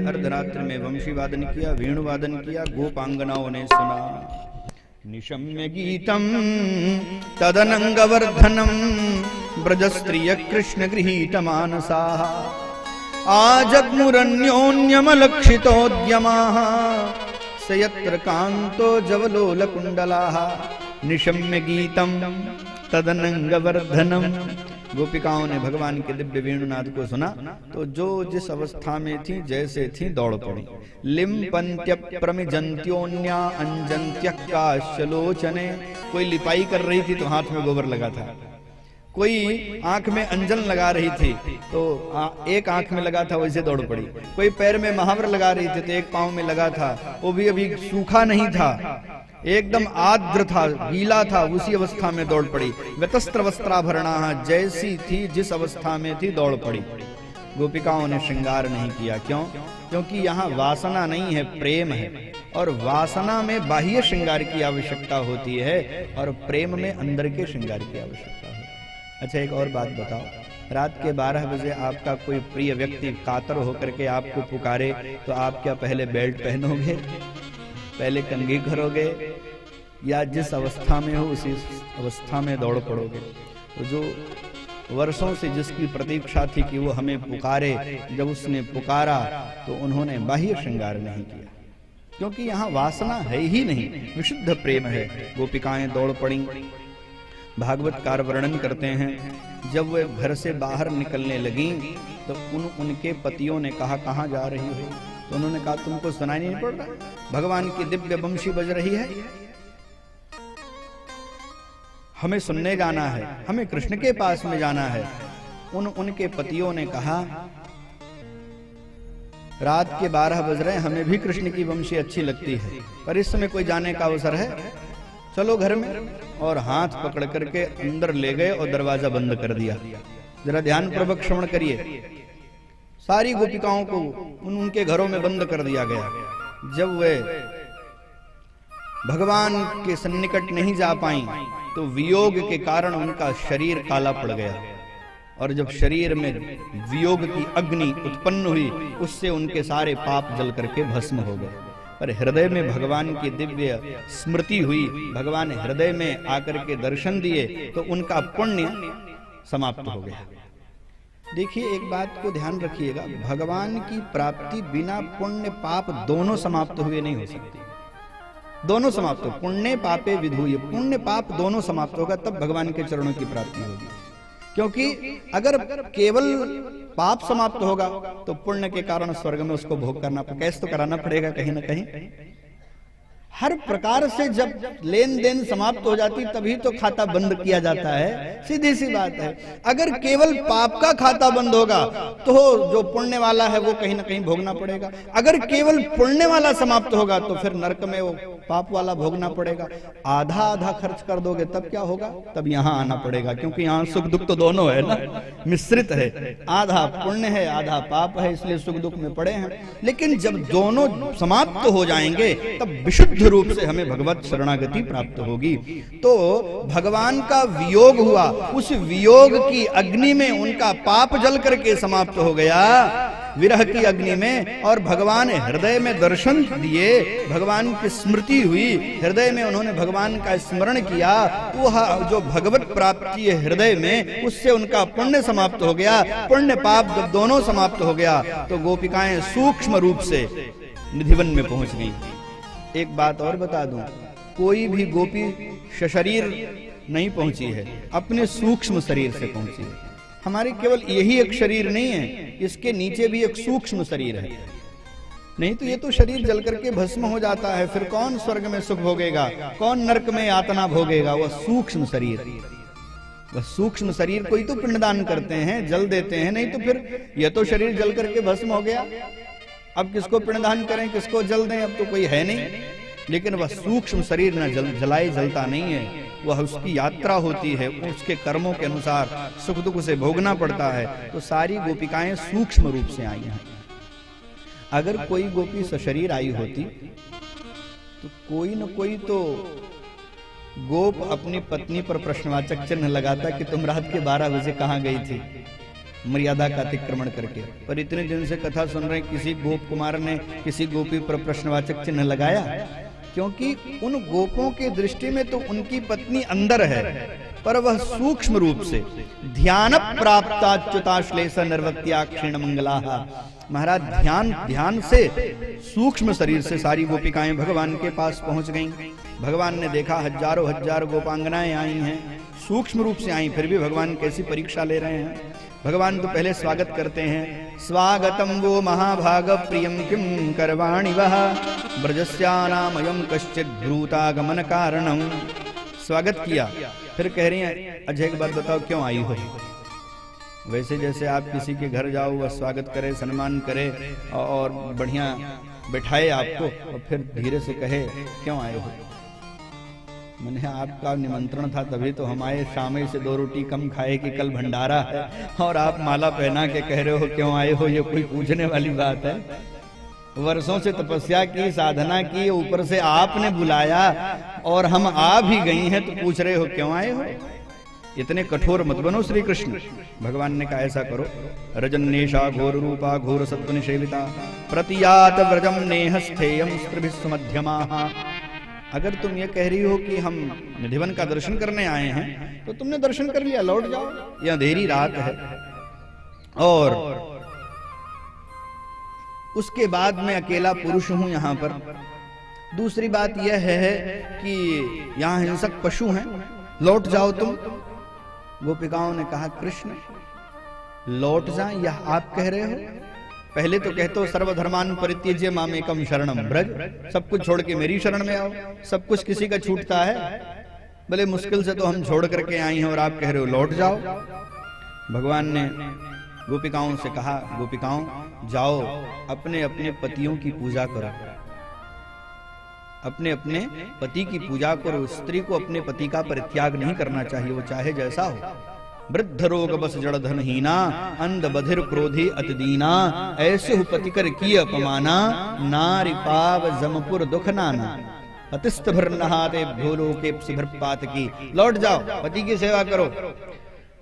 अर्धरात्रि में वंशी वादन किया, वेणु वादन किया, गोपांगनाओं ने सुना। निशम्य गीतम तदनंगवर्धनम ब्रजस्त्रिय कृष्ण गृहीत मानसा आजग्मुरन्योन्यमलक्षितोद्यमाः स यत्र कांतो जवलोलकुंडलाः। निशम्य गीतम तदनंगवर्धनम। गोपिकाओं ने भगवान के दिव्य वेणुनाद को सुना तो जो जिस अवस्था में थी जैसे थी दौड़ पड़ी। लिम्पन्त्य प्रमिजन्त्योन्या अंजन्त्यकाशलोचने। कोई लिपाई कर रही थी तो हाथ में गोबर लगा था, कोई आंख में अंजन लगा रही थी तो एक आंख में लगा था वैसे दौड़ पड़ी, कोई पैर में महावर लगा रही थी तो एक पांव में लगा था, वो भी अभी सूखा नहीं था, एकदम आर्द्र था, गीला था, उसी अवस्था में दौड़ पड़ी। व्यतस्त्र वस्त्राभरणा, जैसी थी जिस अवस्था में थी दौड़ पड़ी। गोपिकाओं ने श्रृंगार नहीं किया। क्यों? क्योंकि यहाँ वासना नहीं है, प्रेम है, और वासना में बाह्य श्रृंगार की आवश्यकता होती है और प्रेम में अंदर के श्रृंगार की आवश्यकता होती है। अच्छा, एक और बात बताओ, रात के 12 बजे आपका कोई प्रिय व्यक्ति कातर होकर के आपको पुकारे तो आप क्या पहले बेल्ट पहनोगे, पहले कंघी करोगे, या जिस अवस्था में हो उसी अवस्था में दौड़ पड़ोगे? तो जो वर्षों से जिसकी प्रतीक्षा थी कि वो हमें पुकारे, जब उसने पुकारा तो उन्होंने बाह्य श्रृंगार नहीं किया, क्योंकि यहाँ वासना है ही नहीं, विशुद्ध प्रेम है। गोपिकाएं दौड़ पड़ी। भागवतकार वर्णन करते हैं, जब वे घर से बाहर निकलने लगी तो उनके पतियों ने कहा, कहाँ जा रही हो? तो उन्होंने कहा, तुमको सुनाई नहीं पड़ रहा? भगवान की दिव्य बंशी बज रही है, हमें सुनने जाना है, हमें कृष्ण के पास में जाना है। उनके पतियों ने कहा, रात के 12 बज रहे, हमें भी कृष्ण की वंशी अच्छी लगती है, पर इस समय कोई जाने का अवसर है, चलो घर में। और हाथ पकड़ करके अंदर ले गए और दरवाजा बंद कर दिया। जरा ध्यान पूर्वक श्रवण करिए। सारी गोपिकाओं को उनके घरों में बंद कर दिया गया। जब वे भगवान के सन्निकट नहीं जा पाई तो वियोग के कारण उनका शरीर काला पड़ गया, और जब शरीर में वियोग की अग्नि उत्पन्न हुई उससे उनके सारे पाप जल करके भस्म हो गए। पर हृदय में भगवान की दिव्य स्मृति हुई, भगवान हृदय में आकर के दर्शन दिए तो उनका पुण्य समाप्त हो गया। देखिए, एक बात को ध्यान रखिएगा, भगवान की प्राप्ति बिना पुण्य पाप दोनों समाप्त हुए नहीं हो सकती। दोनों समाप्त हो, पुण्य पापे विधूय, पुण्य पाप दोनों समाप्त होगा तब भगवान के चरणों की प्राप्ति होगी। क्योंकि अगर केवल पाप समाप्त होगा तो पुण्य के कारण स्वर्ग में उसको भोग करना, कैसे तो कराना पड़ेगा कहीं ना कहीं। हर प्रकार से जब लेन देन समाप्त हो जाती तभी तो खाता बंद किया जाता है, सीधी सी बात है। अगर केवल पाप का खाता बंद होगा तो जो पुण्य वाला है वो कहीं ना कहीं भोगना पड़ेगा। अगर केवल पुण्य वाला समाप्त होगा तो फिर नरक में वो पाप वाला भोगना पड़ेगा। आधा आधा खर्च कर दोगे तब क्या होगा? तब यहाँ आना पड़ेगा, क्योंकि यहाँ सुख दुख तो दोनों है ना, मिश्रित है। आधा पुण्य है, आधा पाप है, इसलिए सुख दुख में पड़े हैं। लेकिन जब दोनों समाप्त हो जाएंगे तब विशुद्ध रूप से हमें भगवत शरणागति प्राप्त होगी। तो भगवान का वियोग हुआ, उस वियोग की अग्नि में उनका पाप जल करके समाप्त हो गया, विरह की अग्नि में, और भगवान हृदय में दर्शन दिए, भगवान की स्मृति हुई, हृदय में उन्होंने भगवान का स्मरण किया, वो जो भगवत प्राप्ति है हृदय में, उससे उनका पुण्य समाप्त हो गया। पुण्य पाप जब दोनों समाप्त हो गया तो गोपिकाएं सूक्ष्म रूप से निधिवन में पहुंच गई। एक बात और बता दूं, कोई भी गोपी सशरीर नहीं पहुंची है, अपने सूक्ष्म शरीर से पहुंची है। हमारे केवल यही एक शरीर नहीं है, इसके नीचे भी एक सूक्ष्म शरीर है, नहीं तो ये तो शरीर जल करके भस्म हो जाता है। फिर कौन स्वर्ग में सुख भोगेगा, कौन नरक में यातना भोगेगा? वह सूक्ष्म शरीर, वह सूक्ष्म शरीर को ही तो पिंडदान करते हैं, जल देते हैं, नहीं तो फिर यह तो शरीर जल करके भस्म हो गया। अब किसको पिंडदान करें, किसको जल दें, अब तो कोई है नहीं। लेकिन वह सूक्ष्म शरीर न जलाए जलता नहीं है, वह उसकी यात्रा होती है, उसके कर्मों के अनुसार सुख दुख उसे भोगना पड़ता है। तो सारी गोपिकाएं सूक्ष्म रूप से आई हैं। अगर कोई गोपी सशरीर आई होती तो कोई न कोई तो गोप अपनी पत्नी पर प्रश्नवाचक चिन्ह लगाता कि तुम रात के 12 बजे कहां गई थी, मर्यादा का अतिक्रमण करके। पर इतने दिन से कथा सुन रहे हैं, किसी गोप कुमार ने किसी गोपी पर प्रश्नवाचक चिन्ह लगाया? क्योंकि उन गोपों के दृष्टि में तो उनकी पत्नी अंदर है, पर वह सूक्ष्म रूप से ध्यान प्राप्ताच्युताश्लेष निर्वत्या क्षीण मंगला। महाराज ध्यान से सूक्ष्म शरीर से सारी गोपिकाएं भगवान के पास पहुंच गईं। भगवान ने देखा हजारों हजार गोपांगनाएं आई हैं, सूक्ष्म रूप से आई, फिर भी भगवान कैसी परीक्षा ले रहे हैं। भगवान तो पहले स्वागत करते हैं, स्वागतम वो महाभाग प्रियम किम करवाणि वह ब्रजस्यानामयं कश्चित् भ्रूतागमन कारणम। स्वागत किया, फिर कह रही हैं अच्छा एक बात बताओ क्यों आई हो? वैसे जैसे आप किसी के घर जाओ, वह स्वागत करे, सम्मान करे और बढ़िया बैठाए आपको, और फिर धीरे से कहे क्यों आए हो? मैंने आपका निमंत्रण था तभी तो हम आए, शाम से 2 रोटी कम खाए कि कल भंडारा है, और आप माला पहना के कह रहे हो क्यों आए हो? ये कोई पूछने वाली बात है? वर्षों से तपस्या की, साधना की, ऊपर से आपने बुलाया और हम आ भी गई हैं, तो पूछ रहे हो क्यों आए हो? इतने कठोर मत बनो श्री कृष्ण। भगवान ने कहा ऐसा करो, रजन्नेशा घोर रूपा घोर सत्व निषेविता प्रतियात व्रजम नेहस्थेयम स्त्रिभिः सुमध्यमाः। अगर तुम ये कह रही हो कि हम निधिवन का दर्शन करने आए हैं, तो तुमने दर्शन कर लिया, लौट जाओ, यह अंधेरी रात है। और उसके बाद मैं अकेला पुरुष हूं यहां पर। दूसरी बात यह है कि यहां हिंसक पशु हैं, लौट जाओ तुम। गोपिकाओं ने कहा कृष्ण लौट जाएं, यह आप कह रहे हो? पहले तो कहते हो सर्वधर्मान परित्यज्य मामेकम शरणम ब्रज, सब कुछ छोड़ के मेरी शरण में आओ। सब कुछ किसी का छूटता है, भले मुश्किल से तो हम छोड़ करके आई हैं, और आप कह रहे हो लौट जाओ। भगवान ने गोपिकाओं से कहा, गोपिकाओं जाओ अपने अपने पतियों की पूजा करो, अपने अपने पति की पूजा करो। स्त्री को अपने पति का परित्याग नहीं करना चाहिए, वो चाहे जैसा हो। वृद्ध रोग बस जड़ धन हीना, अंध बधिर क्रोधी अति दीना, ऐसे हु पति कर की अपमाना, नारी पाव जमपुर दुख नाना, अतिस्त भर नहाते भोलो के भरपात की। लौट जाओ, पति की सेवा करो।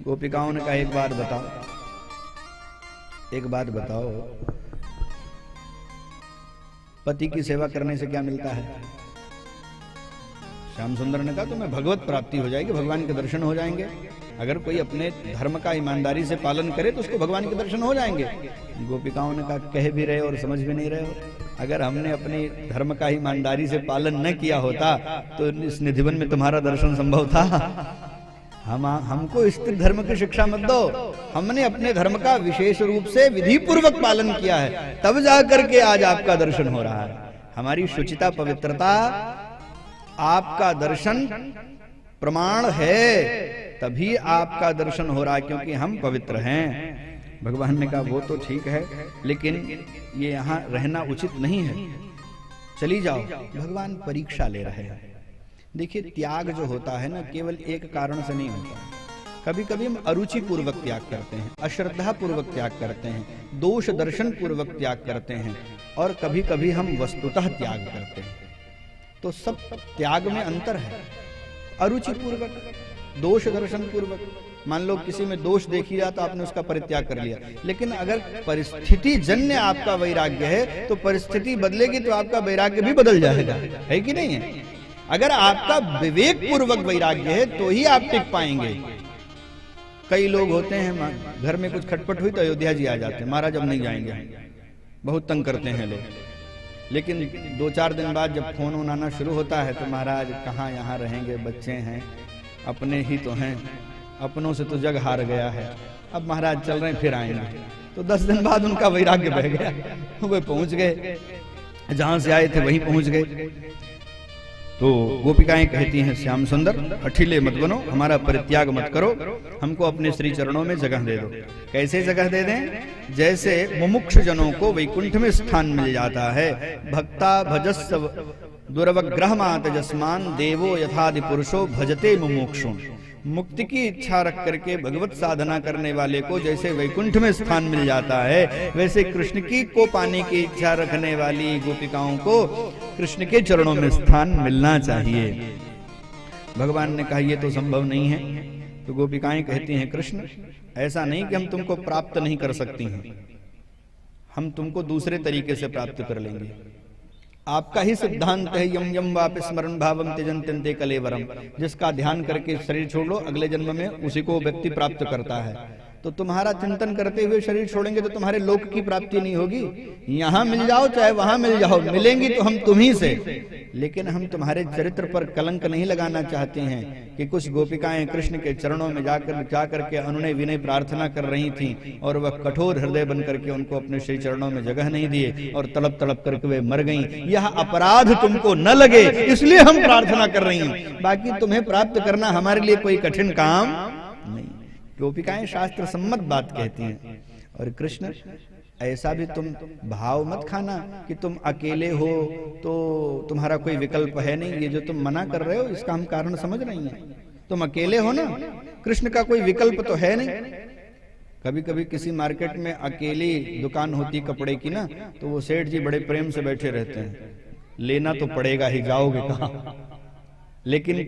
गोपिकाओं ने कहा एक बात बताओ, एक बात बताओ, पति की सेवा करने से क्या मिलता है? श्याम सुंदर ने कहा तुम्हें भगवत प्राप्ति हो जाएगी, भगवान के दर्शन हो जाएंगे। अगर कोई अपने धर्म का ईमानदारी से पालन करे तो उसको भगवान के दर्शन हो जाएंगे। गोपिकाओं ने कहा कह भी रहे और समझ भी नहीं रहे हो। अगर हमने अपने धर्म का ईमानदारी से पालन न किया होता तो इस निधिवन में तुम्हारा दर्शन संभव था? हमको स्त्री धर्म की शिक्षा मत दो। हमने अपने धर्म का विशेष रूप से विधि पूर्वक पालन किया है, तब जाकर के आज आपका दर्शन हो रहा है। हमारी शुचिता पवित्रता आपका दर्शन प्रमाण है, तभी आपका दर्शन हो रहा है, क्योंकि हम पवित्र हैं। भगवान ने कहा वो तो ठीक है, लेकिन ये यहाँ रहना उचित नहीं है, चली जाओ। भगवान परीक्षा ले रहे हैं। देखिए त्याग जो होता है ना, केवल एक कारण से नहीं होता। कभी कभी हम अरुचि पूर्वक त्याग करते हैं, अश्रद्धा पूर्वक त्याग करते हैं, दोष दर्शन पूर्वक त्याग करते हैं, और कभी कभी हम वस्तुतः त्याग करते हैं। तो सब त्याग में अंतर है। अरुचि पूर्वक, दोष दर्शन पूर्वक, मान लो किसी में दोष देख लिया तो आपने उसका परित्याग कर लिया, लेकिन अगर परिस्थिति जन्य आपका वैराग्य है तो परिस्थिति बदलेगी तो आपका वैराग्य भी बदल जाएगा, है कि नहीं है? अगर आपका विवेक पूर्वक वैराग्य है तो ही आप टिक पाएंगे। कई लोग होते हैं घर में कुछ खटपट हुई तो अयोध्या जी आ जाते हैं, महाराज अब नहीं जाएंगे, बहुत तंग करते हैं लोग। लेकिन 2-4 दिन बाद जब फोन वोन आना शुरू होता है तो महाराज कहाँ यहाँ रहेंगे, बच्चे हैं, अपने ही तो हैं, अपनों से तो जग हार गया है, अब महाराज चल रहे हैं फिर आएंगे। तो 10 दिन बाद उनका वैराग्य बह गया, वे पहुंच गए, जहां से आए थे वहीं पहुंच गए। तो गोपिकाएं कहती हैं श्याम सुंदर अठिले मत बनो, हमारा परित्याग मत करो, हमको अपने श्री चरणों में जगह दे दो। कैसे जगह दे दें? जैसे मुमुक्ष जनों को वैकुंठ में स्थान मिल जाता है। भक्ता भजस्व दुर्वग्रहमात जस्मान देवो यथादि पुरुषो भजते मुमुक्षु। मुक्ति की इच्छा रख करके भगवत साधना करने वाले को जैसे वैकुंठ में स्थान मिल जाता है, वैसे कृष्ण की को पाने की इच्छा रखने वाली गोपिकाओं को कृष्ण के चरणों में स्थान मिलना चाहिए। भगवान ने कहा ये तो संभव नहीं है, तो गोपिकाएं कहती हैं, कृष्ण ऐसा नहीं कि हम तुमको प्राप्त नहीं कर सकती हैं, हम तुमको दूसरे तरीके से प्राप्त कर लेंगे। आपका ही सिद्धांत है, यम यम वापि स्मरण भावम त्यजन्त्यन्ते कलेवरम, जिसका ध्यान करके शरीर छोड़ लो, अगले जन्म में उसी को व्यक्ति प्राप्त करता है। तो तुम्हारा चिंतन करते हुए शरीर छोड़ेंगे तो तुम्हारे लोक की प्राप्ति नहीं होगी। यहाँ मिल जाओ चाहे वहां मिल जाओ, मिलेंगी तो हम तुम्ही से, लेकिन हम तुम्हारे चरित्र पर कलंक नहीं लगाना चाहते हैं। कि कुछ गोपिकाएं कृष्ण के चरणों में जाकर के अनुनय विनय प्रार्थना कर रही थीं और वह कठोर हृदय बन करके उनको अपने श्री चरणों में जगह नहीं दिए और तड़प तड़प करके वे मर गईं। यह अपराध तुमको न लगे इसलिए हम प्रार्थना कर रही हैं, बाकी तुम्हें प्राप्त करना हमारे लिए कोई कठिन काम नहीं। गोपिकाएं शास्त्र सम्मत बात कहती हैं। और कृष्ण ऐसा भी तुम भाव मत खाना कि तुम अकेले हो तो तुम्हारा कोई विकल्प है नहीं। ये जो तुम मना कर रहे हो इसका हम कारण समझ रही हैं। तुम अकेले हो ना, कृष्ण का कोई विकल्प तो है नहीं। कभी कभी किसी मार्केट में अकेली दुकान होती कपड़े की ना, तो वो सेठ जी बड़े प्रेम से बैठे रहते हैं, लेना तो पड़ेगा ही, जाओगे कहां। लेकिन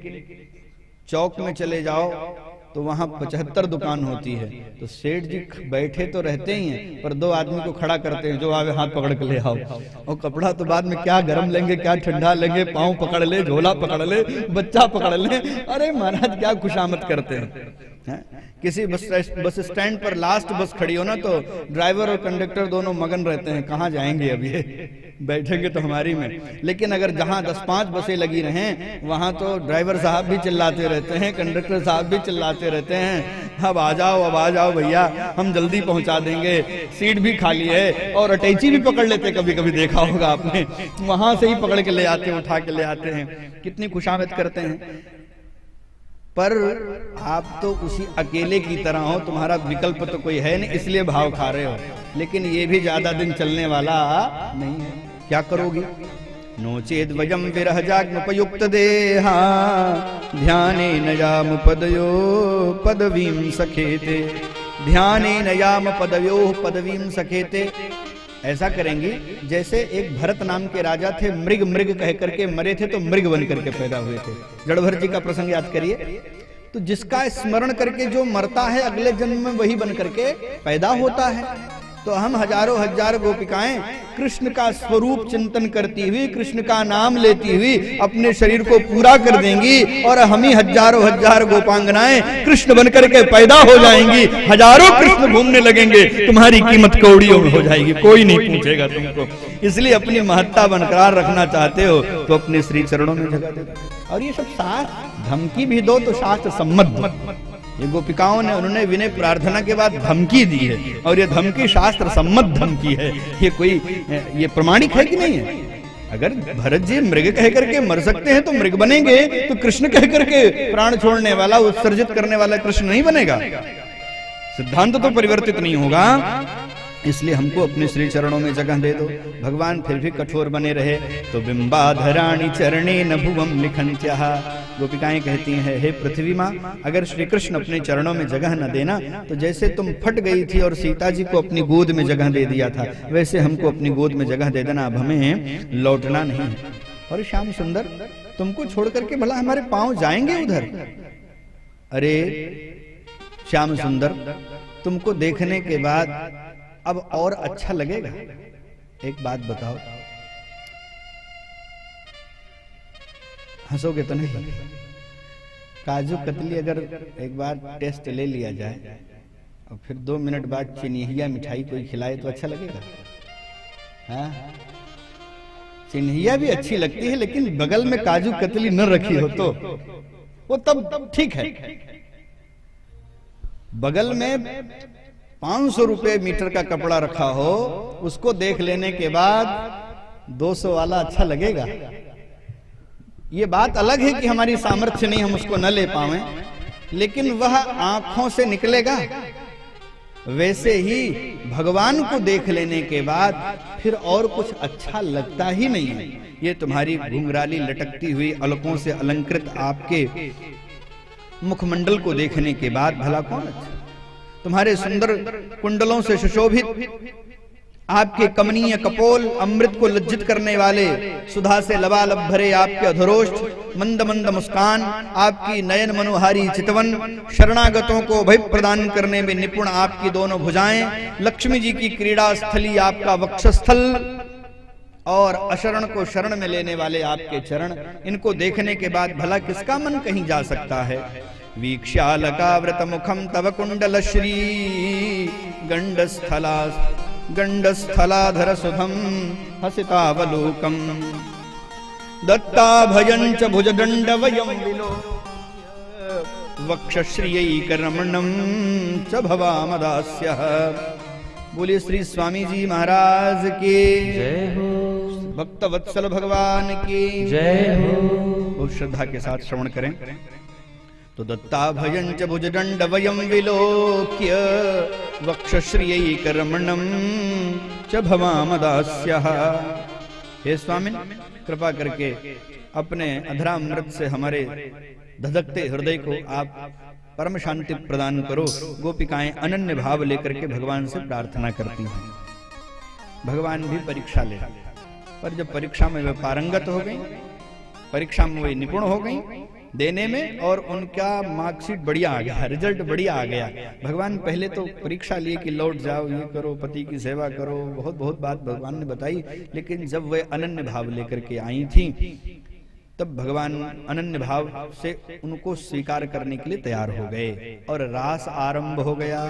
चौक में चले जाओ तो वहां 75 दुकान होती है, तो सेठ जी बैठे तो रहते ही हैं, पर 2 आदमी को खड़ा करते हैं, जो आवे हाथ पकड़ के ले आओ। और कपड़ा तो बाद में क्या गरम लेंगे क्या ठंडा लेंगे, पांव पकड़ ले, झोला पकड़ ले, बच्चा पकड़ ले। अरे महाराज क्या खुशामद करते हैं। किसी बस स्टैंड पर लास्ट बस खड़ी हो ना, तो ड्राइवर और कंडक्टर दोनों मगन रहते हैं, कहाँ जाएंगे अब ये, बैठेंगे तो हमारी में। लेकिन अगर जहां 10-5 बसें लगी रहें वहां तो ड्राइवर साहब भी चिल्लाते रहते हैं, कंडक्टर साहब भी चिल्लाते रहते हैं, अब आ जाओ भैया, हम जल्दी पहुंचा देंगे, सीट भी खाली है। और अटैची भी पकड़ लेते, कभी कभी देखा होगा आपने, वहां से ही पकड़ के ले आते, उठा के ले आते हैं, कितनी खुशामद करते हैं। पर आप तो उसी अकेले की तरह हो, तुम्हारा विकल्प तो कोई है नहीं, इसलिए भाव खा रहे हो। लेकिन ये भी ज्यादा दिन चलने वाला नहीं है, क्या करोगी। नोचेद वयम विरह जाग्मुपयुक्त देहा ध्याने नयाम पदयो पदवीं सखेते, ध्याने नयाम पदयो पदवीं सखेते। ऐसा करेंगी जैसे एक भरत नाम के राजा थे, मृग मृग कह करके मरे थे तो मृग बन करके पैदा हुए थे। जड़भर जी का प्रसंग याद करिए। तो जिसका स्मरण करके जो मरता है अगले जन्म में वही बन करके पैदा होता है। तो हम हजारों हजार गोपिकाएं कृष्ण का स्वरूप चिंतन करती हुई, कृष्ण का नाम लेती हुई अपने शरीर को पूरा कर देंगी, और हम ही हजारों हजार गोपांगनाएं कृष्ण बनकर के पैदा हो जाएंगी। हजारों कृष्ण घूमने लगेंगे, तुम्हारी कीमत कौड़ियों में हो जाएगी, कोई नहीं पूछेगा तुमको। इसलिए अपनी महत्ता बरकरार रखना चाहते हो तो अपने श्री चरणों में जगह दे दो। और ये सब शास्त्र धमकी भी दो तो शास्त्र सम्मत। ये गोपिकाओं ने उन्होंने विनय प्रार्थना के बाद धमकी दी है, और ये धमकी शास्त्र सम्मत धमकी है। ये प्रमाणिक है कि नहीं है। अगर भरत जी मृग कह करके मर सकते हैं तो मृग बनेंगे, तो कृष्ण कह करके प्राण छोड़ने वाला, उत्सर्जित करने वाला कृष्ण नहीं बनेगा। सिद्धांत तो परिवर्तित नहीं होगा। इसलिए हमको अपने श्री चरणों में जगह दे दो। भगवान फिर भी कठोर बने रहे तो बिंबाधराणी चरणे न भुवम लिखंत्यः। गोपिकाएं कहती हैं, हे पृथ्वी माँ, अगर श्री कृष्ण अपने चरणों में जगह न देना तो जैसे तुम फट गई थी और सीता जी को अपनी गोद में जगह दे दिया था, वैसे हमको अपनी गोद में जगह दे देना। अब हमें लौटना नहीं है। और श्याम सुंदर, तुमको छोड़ करके भला हमारे पांव जाएंगे उधर? अरे श्याम सुंदर, तुमको देखने के बाद अब और अच्छा लगेगा। एक बात बताओ, हंसोगे तो नहीं? काजू कतली अगर एक बार टेस्ट ले लिया जाए और फिर 2 मिनट बाद चिन्हिया मिठाई कोई खिलाए तो अच्छा लगेगा? हाँ, चिन्हिया भी अच्छी लगती है, लेकिन बगल में काजू कतली न रखी हो तो वो तब ठीक है। बगल में 500 रुपए मीटर का कपड़ा रखा हो, उसको देख लेने के बाद 200 वाला अच्छा लगेगा। ये बात अलग है कि हमारी सामर्थ्य नहीं, हम उसको न ले पाएं, लेकिन वह आंखों से निकलेगा। वैसे ही भगवान को देख लेने के बाद फिर और कुछ अच्छा लगता ही नहीं है। ये तुम्हारी घुंघराली लटकती हुई अलकों से अलंकृत आपके मुखमंडल को देखने के बाद भला कौन अच्छा? तुम्हारे सुंदर कुंडलों से सुशोभित आपके कमनीय कपोल, अमृत को लज्जित करने वाले, सुधा से लबालब भरे आपके अधरोष्ठ, मंद मंद मुस्कान, आपकी नयन मनोहारी चितवन, शरणागतों को भय प्रदान करने में निपुण आपकी दोनों भुजाएं, लक्ष्मी जी की क्रीड़ा स्थली आपका वक्षस्थल, और अशरण को शरण में लेने वाले आपके चरण, इनको देखने के बाद भला किसका मन कहीं जा सकता है। वीक्ष्यालकाव्रत मुखम तव कुंडल श्री गंडस्थलाधर सुधम हसितावलोकम दत्ता भयंच भुजदंड वयम विलो वक्षश्रियैकरमणं च भवामदास्यः। बोलिए श्री स्वामी जी महाराज की जय हो, भक्त वत्सल भगवान की जय हो। बहुत श्रद्धा के साथ श्रवण करें। तो दत्ता भयंच भुजदंड वयम विलोक्य वक्षश्रियैकरमणं च भवामदास्यः। हे स्वामी, कृपा करके अपने अधरामृत से हमारे धधकते हृदय को आप परम शांति प्रदान करो। गोपिकाएं अनन्य भाव लेकर के भगवान से प्रार्थना करती हैं। भगवान भी परीक्षा ले, पर जब परीक्षा में वे पारंगत हो गई, परीक्षा में वे निपुण हो गई देने में, और उनका मार्कशीट बढ़िया आ गया, रिजल्ट बढ़िया आ गया। भगवान पहले तो परीक्षा लिए कि लौट जाओ, ये करो, पति की सेवा करो, बहुत बहुत बात भगवान ने बताई, लेकिन जब वे अनन्य भाव लेकर के आई थी, तब भगवान अनन्य भाव से उनको स्वीकार करने के लिए तैयार हो गए और रास आरंभ हो गया।